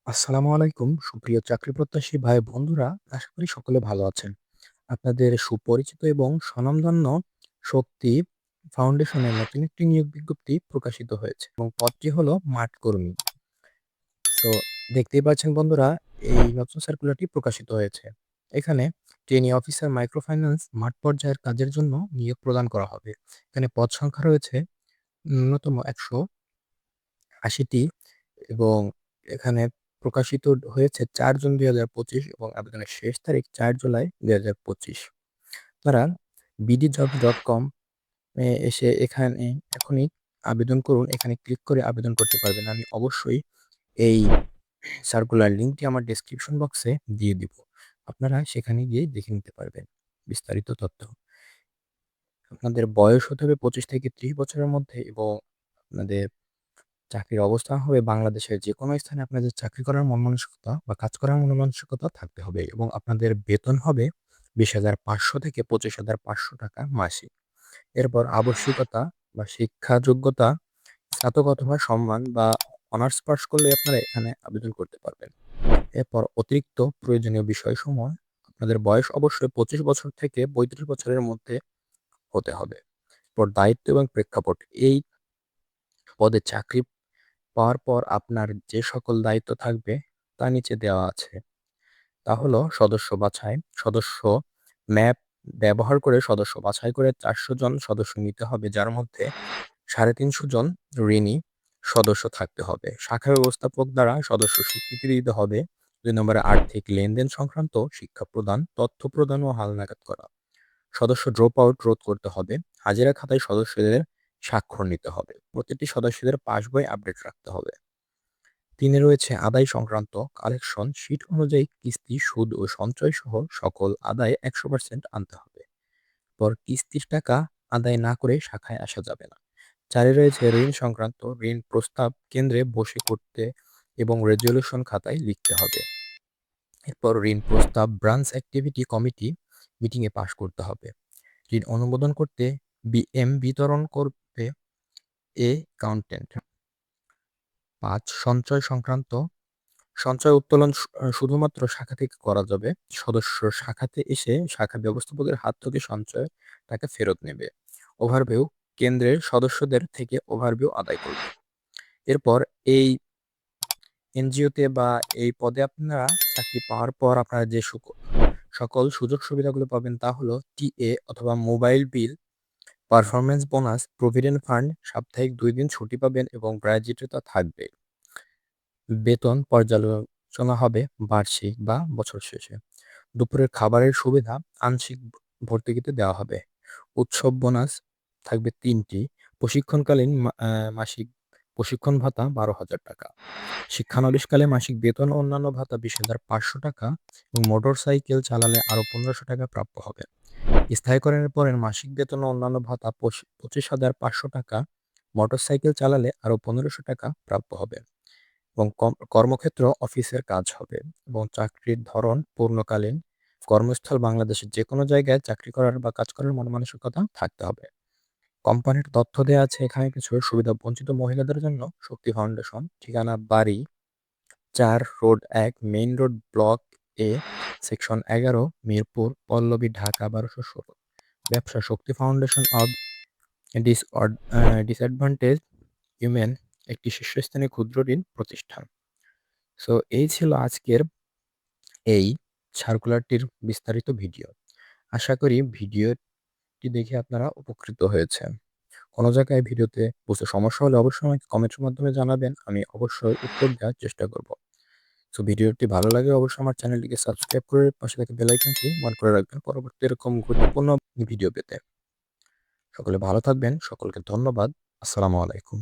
আসসালামু আলাইকুম সুপ্রিয় চাকরি প্রত্যাশী ভাই বন্ধুরা, আশা করি সকলে ভালো আছেন। আপনাদের সুপরিচিত এবং স্বনামধন্য শক্তি ফাউন্ডেশনের নতুন একটি নিয়োগ বিজ্ঞপ্তি প্রকাশিত হয়েছে এবং পদটি হলো মাঠ কর্মী। সো দেখতেই পাচ্ছেন বন্ধুরা, এই নতুন সার্কুলারটি প্রকাশিত হয়েছে। এখানে ট্রেনি অফিসার মাইক্রো ফাইন্যান্স মাঠ পর্যায়ের কাজের জন্য নিয়োগ প্রদান করা হবে। এখানে পদ সংখ্যা রয়েছে ন্যূনতম ১৮০টি এবং এখানে প্রকাশিত হয়েছে ৪ জুন ২০২৫ এবং আবেদনের শেষ তারিখ ৪ জুলাই ২০২৫। আপনারা bdjobs.com এ এসে এখানে এখনই আবেদন করুন। এখানে ক্লিক করে আবেদন করতে পারবেন। আমি অবশ্যই এই সার্কুলার লিঙ্কটি আমার ডেসক্রিপশন বক্সে দিয়ে দিব। আপনারা সেখানে গিয়ে দেখে নিতে পারবেন বিস্তারিত তথ্য। আপনাদের বয়স হতে হবে ২৫ থেকে ৩০ বছরের মধ্যে এবং আপনাদের চাকরির অবস্থান হবে বাংলাদেশের যেকোনো স্থানে আপনাদের চাকরি করার মন মানসিকতা বা কাজ করার মন মানসিকতা থাকতে হবে এবং আপনাদের বেতন হবে ২০,৫০০ থেকে ২৫,৫০০ টাকা মাসিক। এরপর আবশ্যিকতা বা শিক্ষা যোগ্যতা স্নাতক অথবা সম্মান বা অনার্স পাস করলে আপনারা এখানে আবেদন করতে পারবেন। এরপর অতিরিক্ত প্রয়োজনীয় বিষয়সমূহ, আপনাদের বয়স অবশ্যই ২৫ বছর থেকে ৩৫ বছরের মধ্যে হতে হবে। এরপর দায়িত্ব এবং প্রেক্ষাপট, এই পদে চাকরি পাওয়ার পর আপনার যে সকল দায়িত্ব থাকবে তা নিচে দেওয়া আছে। তা হলো সদস্য বাছাই, সদস্য ম্যাপ ব্যবহার করে সদস্য বাছাই করে ৪০০ জন সদস্য নিতে হবে, যার মধ্যে ৩৫০ জন ঋণী সদস্য থাকতে হবে। শাখা ব্যবস্থাপক দ্বারা সদস্য স্বীকৃতি দিতে হবে। ২ নম্বরে আর্থিক লেনদেন সংক্রান্ত শিক্ষা প্রদান, তথ্য প্রদান ও হালনাগাদ করা। সদস্য ড্রপ আউট রোধ করতে হবে। হাজিরা খাতায় সদস্যদের স্বাক্ষর নিতে হবে। প্রতিটি সদস্যদের পাসবই আপডেট রাখতে হবে। ৩ এ রয়েছে আদায় সংক্রান্ত কালেকশন শিট অনুযায়ী কিস্তি, সুদ ও সঞ্চয় সহ সকল আদায় ১০০% আনতে হবে। পর কিস্তির টাকা আদায় না করে শাখায় আসা যাবে না। ৪ এ রয়েছে ঋণ সংক্রান্ত ঋণ প্রস্তাব কেন্দ্রে বসে করতে এবং রেজুলেশন খাতায় লিখতে হবে। এরপর ঋণ প্রস্তাব ব্রাঞ্চ অ্যাক্টিভিটি কমিটি মিটিংয়ে পাস করতে হবে। ঋণ অনুমোদন করতে বিএম বিতরণ করবে অ্যাকাউন্ট্যান্ট। ৫ সঞ্চয় সংক্রান্ত সঞ্চয় উত্তোলন শুধুমাত্র শাখা থেকে করা যাবে। সদস্য শাখাতে এসে শাখা ব্যবস্থাপকের হাত থেকে সঞ্চয় টাকা ফেরত নেবে। ওভারভিউ কেন্দ্রের সদস্যদের থেকে ওভারভিউ আদায় করবে। এরপর এই এনজিওতে বা এই পদে আপনারা চাকরি পাওয়ার পর আপনারা যে সকল সুযোগ সুবিধাগুলো পাবেন তা হলো টিএ অথবা mobile bill, performance bonus, provident fund, সাপ্তাহিক ২ দিন ছুটি পাবেন এবং গ্র্যাজুইটি থাকবে। বেতন পর্যালোচনা হবে বার্ষিক বা বছর শেষে। দুপুরের খাবারের সুবিধা আংশিক ভর্তুকিতে দেওয়া হবে। উৎসব বোনাস থাকবে ৩টি। প্রশিক্ষণকালীন মাসিক প্রশিক্ষণ ভাতা ১২,০০০ টাকা। শিক্ষানবিশকালে মাসিক বেতন ও অন্যান্য ভাতা ২০,৫০০ টাকা এবং মোটরসাইকেল চালালে আরও ১৫০০ টাকা প্রাপ্য হবে। স্থায়ীকরণের পরের মাসিক বেতন ও অন্যান্য ভাতা ২৫,৫০০ টাকা। মোটরসাইকেল চালালে আরও ১৫০০ টাকা প্রাপ্য হবে এবং কর্মক্ষেত্র অফিসের কাজ হবে এবং চাকরির ধরন পূর্ণকালীন। কর্মস্থল বাংলাদেশের যেকোনো জায়গায় চাকরি করার বা কাজ করার মন-মানসিকতা থাকতে হবে। কোম্পানির তথ্য দেয়া আছে এখানে কিছু। সুবিধা বঞ্চিত মহিলাদের জন্য শক্তি ফাউন্ডেশন, ঠিকানা বাড়ি ৪ road ১ main road block A section ১১ Mirpur Pallabi Dhaka ১২১৬। ব্যবসা Shakti foundation of disadvantaged women, একটি শীর্ষস্থানীয় ক্ষুদ্র ঋণ প্রতিষ্ঠান। সো এই ছিল আজকের এই সার্কুলারটির বিস্তারিত ভিডিও। আশা করি ভিডিওটি দেখে আপনারা উপকৃত হয়েছেন। কোনো জায়গায় ভিডিওতে বুঝতে সমস্যা হলে অবশ্যই আমাকে কমেন্টের মাধ্যমে জানাবেন। আমি অবশ্যই উত্তর দেওয়ার চেষ্টা করব। সো ভিডিওটি ভালো লাগলে অবশ্যই আমার চ্যানেলটিকে সাবস্ক্রাইব করে পাশে থাকা বেল আইকনটি অন করে রাখবেন পরবর্তী এরকম গুরুত্বপূর্ণ ভিডিও পেতে। সকলে ভালো থাকবেন। সকলকে ধন্যবাদ। আসসালামু আলাইকুম।